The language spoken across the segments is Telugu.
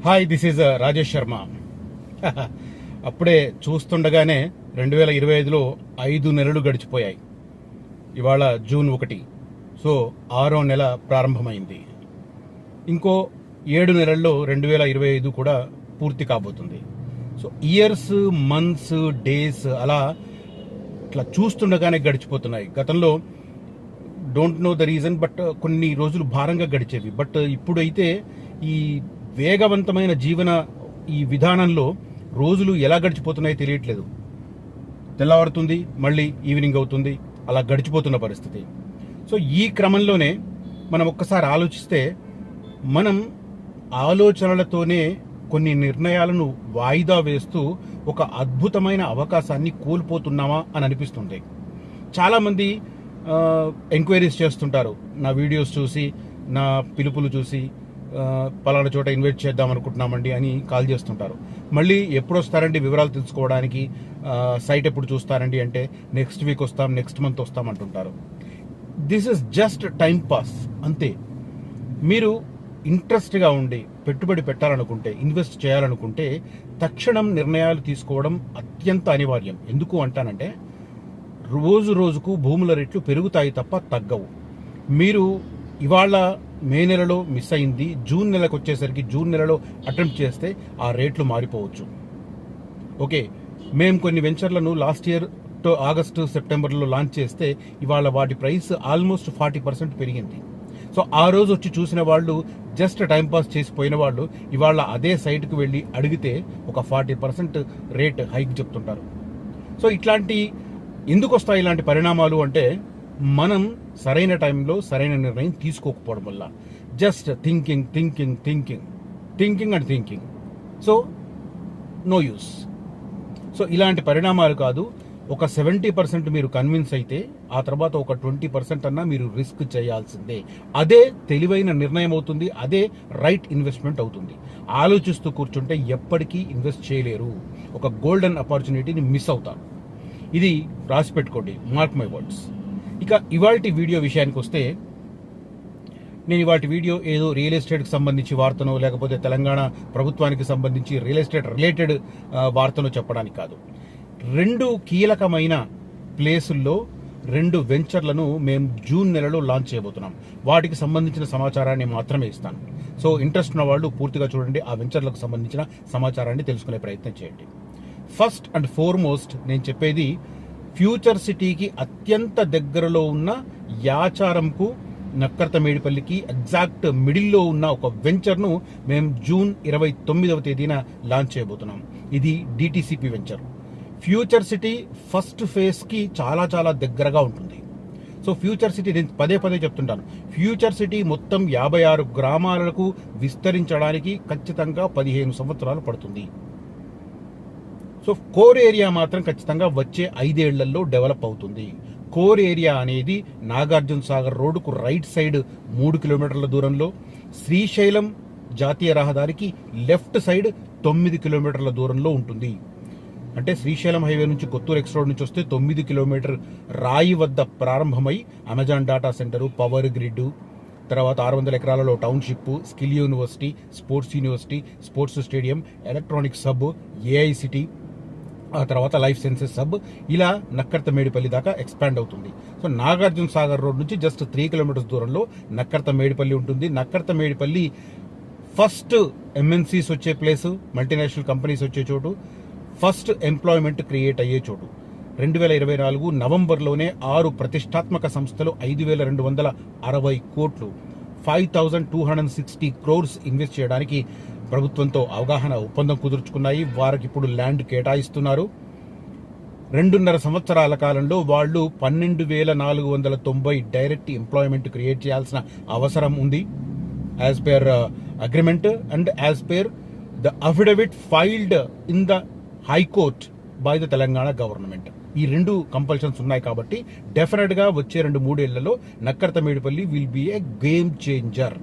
Hi, this is Rajesh Sharma. అప్పుడే చూస్తుండగానే 2025లో 5 నెలలు గడిచిపోయాయి. ఇవాళ జూన్ 1, సో 6వ నెల ప్రారంభమైంది. ఇంకో 7 నెలల్లో 2025 కూడా పూర్తి కాబోతుంది. సో ఇయర్స్, మంత్స్, డేస్ అలా ఇట్లా చూస్తుండగానే గడిచిపోతున్నాయి. గతంలో don't know the reason, but కొన్ని రోజులు భారంగా గడిచేవి. బట్ ఇప్పుడైతే ఈ వేగవంతమైన జీవన ఈ విధానంలో రోజులు ఎలా గడిచిపోతున్నాయో తెలియట్లేదు. తెల్లవారుతుంది, మళ్ళీ ఈవినింగ్ అవుతుంది, అలా గడిచిపోతున్న పరిస్థితి. సో ఈ క్రమంలోనే మనం ఒక్కసారి ఆలోచిస్తే, మనం ఆలోచనలతోనే కొన్ని నిర్ణయాలను వాయిదా వేస్తూ ఒక అద్భుతమైన అవకాశాన్ని కోల్పోతున్నామా అని అనిపిస్తుంది. చాలామంది ఎంక్వైరీస్ చేస్తుంటారు. నా వీడియోస్ చూసి, నా పిలుపులు చూసి, పలానా చోట ఇన్వైట్ చేద్దాం అనుకుంటున్నామండి అని కాల్ చేస్తుంటారు. మళ్ళీ ఎప్పుడు వస్తారండి వివరాలు తెలుసుకోవడానికి, సైట్ ఎప్పుడు చూస్తారండి అంటే నెక్స్ట్ వీక్ వస్తాం, నెక్స్ట్ మంత్ వస్తాం అంటుంటారు. This is just time pass అంతే. మీరు ఇంట్రెస్ట్గా ఉండి పెట్టుబడి పెట్టాలనుకుంటే, ఇన్వెస్ట్ చేయాలనుకుంటే తక్షణం నిర్ణయాలు తీసుకోవడం అత్యంత అనివార్యం. ఎందుకు అంటానంటే, రోజు రోజుకు భూముల రేట్లు పెరుగుతాయి తప్ప తగ్గవు. మీరు ఇవాళ మే నెలలో మిస్ అయింది, జూన్ నెలకు వచ్చేసరికి జూన్ నెలలో అటెంప్ట్ చేస్తే ఆ రేట్లు మారిపోవచ్చు. ఓకే, మేము కొన్ని వెంచర్లను లాస్ట్ ఇయర్ ఆగస్టు, సెప్టెంబర్లో లాంచ్ చేస్తే ఇవాళ వాటి ప్రైస్ ఆల్మోస్ట్ 40% పెరిగింది. సో ఆ రోజు వచ్చి చూసిన వాళ్ళు, జస్ట్ టైంపాస్ చేసిపోయిన వాళ్ళు ఇవాళ అదే సైట్కి వెళ్ళి అడిగితే ఒక 40% రేట్ హైక్ చెప్తుంటారు. సో ఎందుకు వస్తాయి ఇలాంటి పరిణామాలు అంటే, మనం సరైన టైంలో సరైన నిర్ణయం తీసుకోకపోవడం వల్ల. Just thinking and thinking. So no use. So ఇలాంటి పరిణామాలు కాదు. ఒక 70% మీరు కన్విన్స్ అయితే ఆ తర్వాత ఒక 20% అన్నా మీరు రిస్క్ చేయాల్సిందే. అదే తెలివైన నిర్ణయం అవుతుంది, అదే రైట్ ఇన్వెస్ట్మెంట్ అవుతుంది. ఆలోచిస్తూ కూర్చుంటే ఎప్పటికీ ఇన్వెస్ట్ చేయలేరు. ఒక గోల్డెన్ ఆపర్చునిటీని మిస్ అవుతారు. ఇది రాసి పెట్టుకోండి, మార్క్ మై వర్డ్స్. ఇక ఇవాల్టి వీడియో విషయానికి వస్తే, నేను ఇవాటి వీడియో ఏదో రియల్ ఎస్టేట్కి సంబంధించి వార్తనో, లేకపోతే తెలంగాణ ప్రభుత్వానికి సంబంధించి రియల్ ఎస్టేట్ రిలేటెడ్ వార్తను చెప్పడానికి కాదు. 2 కీలకమైన ప్లేసుల్లో 2 వెంచర్లను మేము జూన్ నెలలో లాంచ్ చేయబోతున్నాం. వాటికి సంబంధించిన సమాచారాన్ని మాత్రమే ఇస్తాను. సో ఇంట్రెస్ట్ ఉన్న వాళ్ళు పూర్తిగా చూడండి, ఆ వెంచర్లకు సంబంధించిన సమాచారాన్ని తెలుసుకునే ప్రయత్నం చేయండి. ఫస్ట్ అండ్ ఫార్మోస్ట్ నేను చెప్పేది, ఫ్యూచర్ సిటీకి అత్యంత దగ్గరలో ఉన్న యాచారంకు, నక్కర్తమేడిపల్లికి ఎగ్జాక్ట్ మిడిల్లో ఉన్న ఒక వెంచర్ను మేము జూన్ 29వ తేదీన లాంచ్ చేయబోతున్నాం. ఇది DTCP venture. Future city first ఫేజ్కి చాలా చాలా దగ్గరగా ఉంటుంది. సో ఫ్యూచర్ సిటీ, నేను పదే చెప్తుంటాను, ఫ్యూచర్ సిటీ మొత్తం 56 గ్రామాలకు విస్తరించడానికి ఖచ్చితంగా 15 సంవత్సరాలు పడుతుంది. సో కోర్ ఏరియా మాత్రం ఖచ్చితంగా వచ్చే 5 ఏళ్లలో డెవలప్ అవుతుంది. కోర్ ఏరియా అనేది నాగార్జున సాగర్ రోడ్డుకు రైట్ సైడ్ 3 కిలోమీటర్ల దూరంలో, శ్రీశైలం జాతీయ రహదారికి లెఫ్ట్ సైడ్ 9 కిలోమీటర్ల దూరంలో ఉంటుంది. అంటే శ్రీశైలం హైవే నుంచి కొత్తూరు ఎక్స్ రోడ్ నుంచి వస్తే 9 కిలోమీటర్ రాయి వద్ద ప్రారంభమై Amazon data centre, power grid, తర్వాత 600 ఎకరాలలో township, skill university, sports university, sports stadium, electronic sub, AICTE, ఆ తర్వాత లైఫ్ సైన్సెస్ సబ్, ఇలా నక్కర్తమేడిపల్లి దాకా ఎక్స్పాండ్ అవుతుంది. సో నాగార్జున సాగర్ రోడ్ నుంచి జస్ట్ 3 కిలోమీటర్స్ దూరంలో నక్కర్తమేడిపల్లి ఉంటుంది. నక్కర్తమేడిపల్లి ఫస్ట్ ఎంఎన్సీస్ వచ్చే ప్లేసు, మల్టీనేషనల్ కంపెనీస్ వచ్చే చోటు, ఫస్ట్ ఎంప్లాయ్మెంట్ క్రియేట్ అయ్యే చోటు. 2024 నవంబర్లోనే 6 ప్రతిష్టాత్మక సంస్థలు 5,260 కోట్లు, 5,260 crores ఇన్వెస్ట్ చేయడానికి ప్రభుత్వంతో అవగాహన ఒప్పందం కుదుర్చుకున్నాయి. వారికి ఇప్పుడు ల్యాండ్ కేటాయిస్తున్నారు. 2.5 సంవత్సరాల కాలంలో వాళ్ళు 12,490 డైరెక్ట్ ఎంప్లాయ్మెంట్ క్రియేట్ చేయాల్సిన అవసరం ఉంది, as per agreement and as per the affidavit filed in the high court by the Telangana government. ఈ 2 కంపల్షన్స్ ఉన్నాయి కాబట్టి డెఫినెట్గా వచ్చే 2-3 ఏళ్లలో Nakkarta Medipally will be A game changer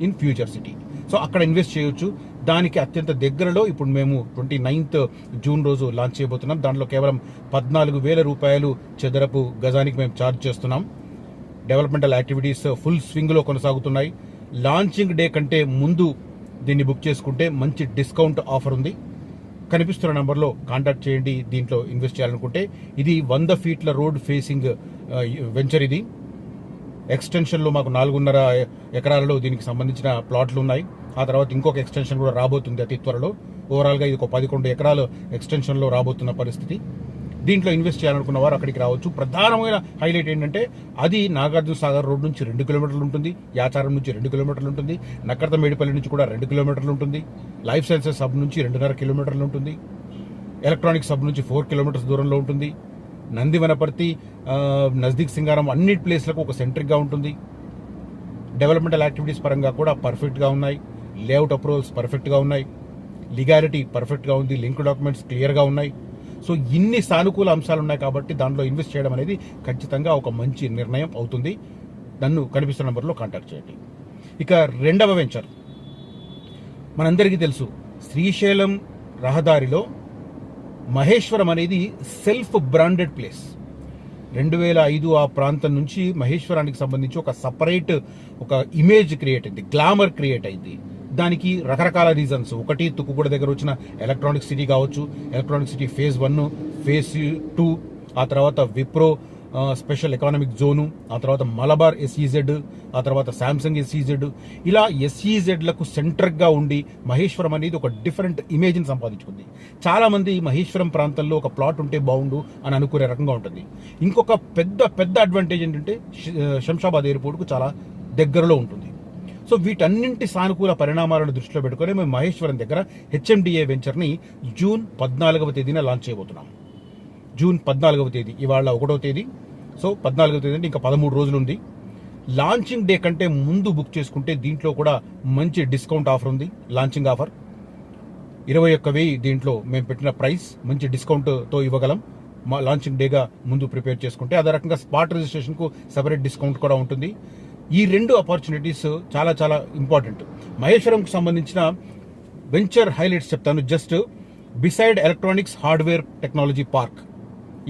in future city. So అక్కడ ఇన్వెస్ట్ చేయొచ్చు. దానికి అత్యంత దగ్గరలో ఇప్పుడు మేము 29th జూన్ రోజు లాంచ్ చేయబోతున్నాం. దాంట్లో కేవలం 14,000 రూపాయలు చదరపు గజానికి మేము ఛార్జ్ చేస్తున్నాం. డెవలప్మెంటల్ యాక్టివిటీస్ ఫుల్ స్వింగ్లో కొనసాగుతున్నాయి. లాంచింగ్ డే కంటే ముందు దీన్ని బుక్ చేసుకుంటే మంచి డిస్కౌంట్ ఆఫర్ ఉంది. కనిపిస్తున్న నెంబర్లో కాంటాక్ట్ చేయండి. దీంట్లో ఇన్వెస్ట్ చేయాలనుకుంటే ఇది 100 ఫీట్ల రోడ్ ఫేసింగ్ వెంచర్. ఇది ఎక్స్టెన్షన్లో మాకు 4.5 ఎకరాలలో దీనికి సంబంధించిన ప్లాట్లు ఉన్నాయి. ఆ తర్వాత ఇంకొక ఎక్స్టెన్షన్ కూడా రాబోతుంది అతి త్వరలో. ఓవరాల్గా ఇది ఒక 11 ఎకరాలు ఎక్స్టెన్షన్లో రాబోతున్న పరిస్థితి. దీంట్లో ఇన్వెస్ట్ చేయాలనుకున్న వారు అక్కడికి రావచ్చు. ప్రధానమైన హైలైట్ ఏంటంటే అది నాగార్జున సాగర్ రోడ్ నుంచి 2 కిలోమీటర్లు ఉంటుంది, యాచారం నుంచి 2 కిలోమీటర్లు ఉంటుంది, నక్కర్త మేడిపల్లి నుంచి కూడా 2 కిలోమీటర్లు ఉంటుంది, లైఫ్ సైన్సెస్ సబ్ నుంచి 2.5 కిలోమీటర్లు ఉంటుంది, ఎలక్ట్రానిక్స్ సబ్ నుంచి 4 కిలోమీటర్స్ దూరంలో ఉంటుంది, నందివనపర్తి, నజ్దీక్ సింగారం అన్ని ప్లేస్లకు ఒక సెంట్రిక్గా ఉంటుంది. డెవలప్మెంటల్ యాక్టివిటీస్ పరంగా కూడా పర్ఫెక్ట్గా ఉన్నాయి. లేఅవుట్ అప్రూవల్స్ పర్ఫెక్ట్గా ఉన్నాయి. లీగాలిటీ పర్ఫెక్ట్గా ఉంది. లింక్ డాక్యుమెంట్స్ క్లియర్గా ఉన్నాయి. సో ఇన్ని సానుకూల అంశాలు ఉన్నాయి కాబట్టి దాంట్లో ఇన్వెస్ట్ చేయడం అనేది ఖచ్చితంగా ఒక మంచి నిర్ణయం అవుతుంది. నన్ను కనిపిస్తున్న నెంబర్లో కాంటాక్ట్ చేయండి. ఇక రెండవ వెంచర్ మనందరికీ తెలుసు, శ్రీశైలం రహదారిలో మహేశ్వరం అనేది సెల్ఫ్ బ్రాండెడ్ ప్లేస్. 2005 ఆ ప్రాంతం నుంచి మహేశ్వరానికి సంబంధించి ఒక సపరేట్ ఒక ఇమేజ్ క్రియేట్ అయింది, గ్లామర్ క్రియేట్ అయింది. దానికి రకరకాల రీజన్స్. ఒకటి, తుక్కుగూడ దగ్గర వచ్చిన ఎలక్ట్రానిక్ సిటీ కావచ్చు, ఎలక్ట్రానిక్ సిటీ ఫేజ్ 1, ఫేజ్ 2, ఆ తర్వాత విప్రో స్పెషల్ ఎకానమిక్ జోను, ఆ తర్వాత మలబార్ SEZ, ఆ తర్వాత శాంసంగ్ SEZ. ఇలా SEZలకు సెంటర్గా ఉండి మహేశ్వరం అనేది ఒక డిఫరెంట్ ఇమేజ్ని సంపాదించుకుంది. చాలామంది మహేశ్వరం ప్రాంతంలో ఒక ప్లాట్ ఉంటే బాగుండు అని అనుకునే రకంగా ఉంటుంది. ఇంకొక పెద్ద అడ్వాంటేజ్ ఏంటంటే శంషాబాద్ ఎయిర్పోర్ట్కు చాలా దగ్గరలో ఉంటుంది. సో వీటన్నింటి సానుకూల పరిణామాలను దృష్టిలో పెట్టుకొని మేము మహేశ్వరం దగ్గర HMDA వెంచర్ని జూన్ 14వ తేదీన లాంచ్ చేయబోతున్నాం. జూన్ 14వ తేదీ, ఇవాళ 1వ తేదీ. సో 14వ తేదీ అంటే ఇంకా 13 రోజులు ఉంది. లాంచింగ్ డే కంటే ముందు బుక్ చేసుకుంటే దీంట్లో కూడా మంచి డిస్కౌంట్ ఆఫర్ ఉంది. లాంచింగ్ ఆఫర్ 21,000 దీంట్లో మేము పెట్టిన ప్రైస్ మంచి డిస్కౌంట్తో ఇవ్వగలం. మా లాంచింగ్ డేగా ముందు ప్రిపేర్ చేసుకుంటే అదే రకంగా స్పాట్ రిజిస్ట్రేషన్కు సెపరేట్ డిస్కౌంట్ కూడా ఉంటుంది. ఈ 2 ఆపర్చునిటీస్ చాలా చాలా ఇంపార్టెంట్. మహేశ్వరంకు సంబంధించిన వెంచర్ హైలైట్స్ చెప్తాను. Just beside electronics hardware technology park,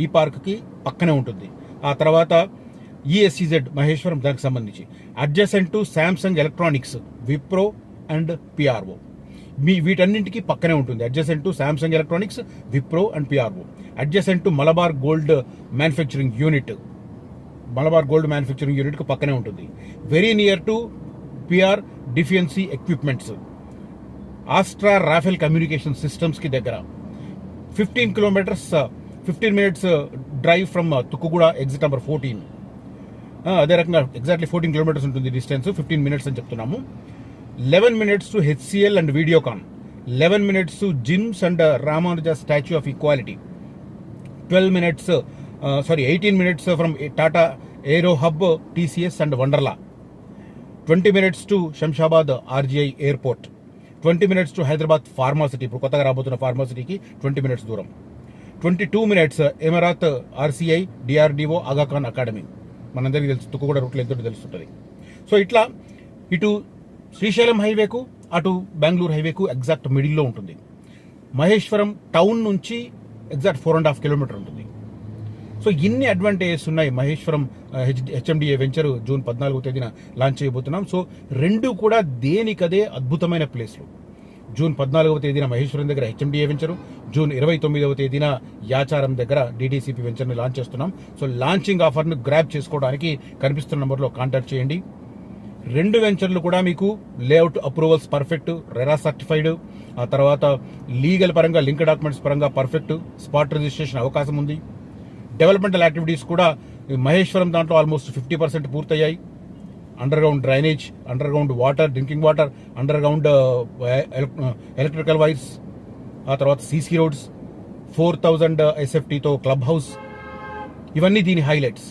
ఈ పార్క్కి పక్కనే ఉంటుంది. ఆ తర్వాత ESEZ మహేశ్వరం దానికి సంబంధించి adjacent to Samsung electronics, Wipro and PRO వీటన్నింటికి పక్కనే ఉంటుంది. Adjacent to Samsung electronics, Wipro and PRO. Adjacent to Malabar Gold manufacturing unit, Malabar Gold manufacturing యూనిట్కి పక్కనే ఉంటుంది. Very near to PR defence equipments, Astra Rafael communication సిస్టమ్స్కి దగ్గర. 15 minutes drive from Tukkuguda exit number 14. అదే రకంగా ఎగ్జాక్ట్లీ 14 కిలోమీటర్స్ ఉంటుంది డిస్టెన్స్. 15 మినిట్స్ అని చెప్తున్నాము. 11 minutes to HCL and Videocon, 11 minutes to జిమ్స్ and Ramanuja statue of equality, 18 minutes from Tata aero hub, TCS and Wonderla, 20 minutes to Shamshabad RGI airport, 20 minutes to Hyderabad pharma city, ఇప్పుడు కొత్తగా రాబోతున్న ఫార్మాసిటీకి 20 మినిట్స్ దూరం, 22 minutes Imarat RCI DRDO Aga Khan academy. మనందరికీ తెలుసు తుక్కుగూడ రూట్లో ఎంతో తెలుస్తుంటుంది. సో ఇట్లా ఇటు శ్రీశైలం హైవేకు అటు బెంగళూరు హైవేకు ఎగ్జాక్ట్ మిడిల్లో ఉంటుంది. మహేశ్వరం టౌన్ నుంచి ఎగ్జాక్ట్ 4.5 కిలోమీటర్ ఉంటుంది. సో ఇన్ని అడ్వాంటేజెస్ ఉన్నాయి. మహేశ్వరం HMDA వెంచర్ జూన్ 14వ తేదీన లాంచ్ చేయబోతున్నాం. సో 2 కూడా దేనికదే అద్భుతమైన ప్లేస్లు. జూన్ 14వ తేదీన మహేశ్వరం దగ్గర HMDA వెంచరు, జూన్ 29వ తేదీన యాచారం దగ్గర DTCP వెంచర్ని లాంచ్ చేస్తున్నాం. సో లాంచింగ్ ఆఫర్ను గ్రాబ్ చేసుకోవడానికి కనిపిస్తున్న నెంబర్లో కాంటాక్ట్ చేయండి. 2 వెంచర్లు కూడా మీకు layout approvals perfect, RERA certified, ఆ తర్వాత లీగల్ పరంగా లింక్ డాక్యుమెంట్స్ పరంగా పర్ఫెక్ట్, స్పాట్ రిజిస్ట్రేషన్ అవకాశం ఉంది. డెవలప్మెంటల్ యాక్టివిటీస్ కూడా మహేశ్వరం దాంట్లో ఆల్మోస్ట్ 50% పూర్తయ్యాయి. Under ground drainage, under ground water, drinking water, under ground electrical wires, ఆ తర్వాత CC రోడ్స్, 4000 SFTతో క్లబ్ హౌస్, ఇవన్నీ దీని హైలైట్స్.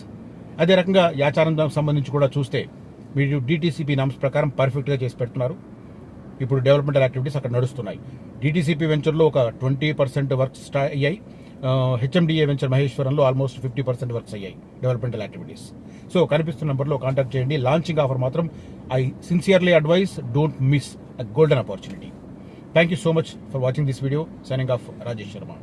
అదే రకంగా యాచారం సంబంధించి కూడా చూస్తే మీరు DTCP నామ్స్ ప్రకారం పర్ఫెక్ట్గా చేసి పెడుతున్నారు. ఇప్పుడు డెవలప్మెంటల్ యాక్టివిటీస్ అక్కడ నడుస్తున్నాయి. DTCP వెంచర్లో ఒక 20% వర్క్స్ అయ్యాయి. HMDA వెంచర్ మహేశ్వరంలో ఆల్మోస్ట్ 50% వర్క్స్ అయ్యాయి డెవలప్మెంటల్ యాక్టివిటీస్. సో కనిపిస్తున్న నెంబర్లో కాంటాక్ట్ చేయండి. లాంచింగ్ ఆఫర్ మాత్రం I sincerely advice, don't miss a golden opportunity. Thank you so much for watching this video. Signing off Rajesh Sharma.